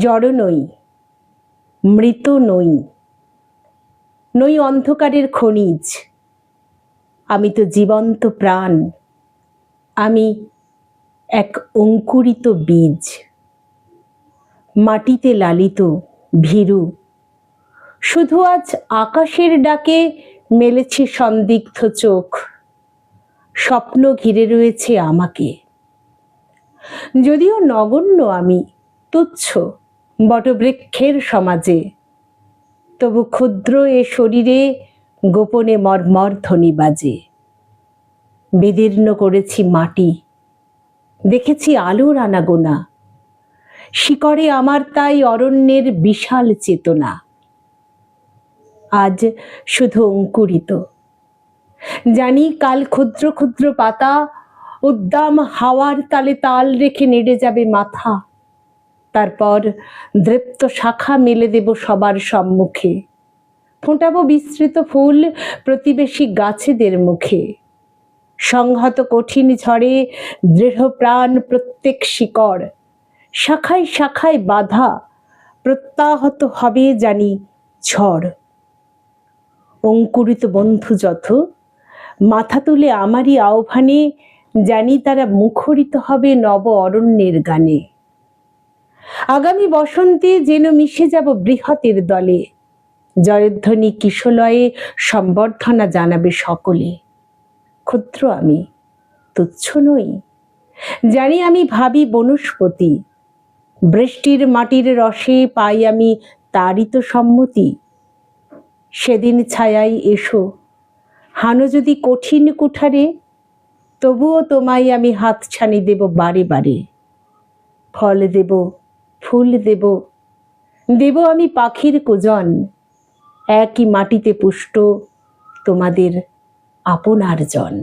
জড় নই, মৃত নই, নই অন্ধকারের খনিজ। আমি তো জীবন্ত প্রাণ, আমি এক অঙ্কুরিত বীজ, মাটিতে লালিত, ভীরু। শুধু আজ আকাশের ডাকে মেলেছে সন্দিগ্ধ চোখ, স্বপ্ন ঘিরে রয়েছে আমাকে। যদিও নগণ্য আমি, তুচ্ছ বটবৃক্ষের সমাজে, তবু ক্ষুদ্র এ শরীরে গোপনে মর্মর ধ্বনি বাজে। বিদীর্ণ করেছি মাটি, দেখেছি আলোর আনাগোনা, শিকড়ে আমার তাই অরণ্যের বিশাল চেতনা। আজ শুধু অঙ্কুরিত, জানি কাল ক্ষুদ্র ক্ষুদ্র পাতা উদ্দাম হাওয়ার তালে তাল রেখে নেড়ে যাবে মাথা। তারপর দৃপ্ত শাখা মেলে দেব সবার সম্মুখে, ফোঁটাবো বিস্তৃত ফুল প্রতিবেশী গাছেদের মুখে। সংহত কঠিন ঝড়ে দৃঢ় প্রাণ প্রত্যেক শিকড়, শাখায় শাখায় বাধা প্রত্যাহত হবে জানি ঝড়। অঙ্কুরিত বন্ধু যত মাথা তুলে আমারই আহ্বানে, জানি তারা মুখরিত হবে নব অরণ্যের গানে। আগামী বসন্তে যেন মিশে যাব বৃহতের দলে, জয়ধ্বনি কিশলয়ে সম্বর্ধনা জানাবে সকলে। ক্ষুদ্র আমি, তুচ্ছ নই, জানি আমি ভাবি বনস্পতি। বৃষ্টির মাটির রসে পাই আমি তারই তো সম্মতি। সেদিন ছায়ায় এসো, হানো যদি কঠিন কুঠারে, তবুও তোমায় আমি হাতছানি দেব বারে বারে। ফল দেব, ফুল দেব, দেব আমি পাখির কুজন, একই মাটিতে পুষ্ট তোমাদের আপনার জন।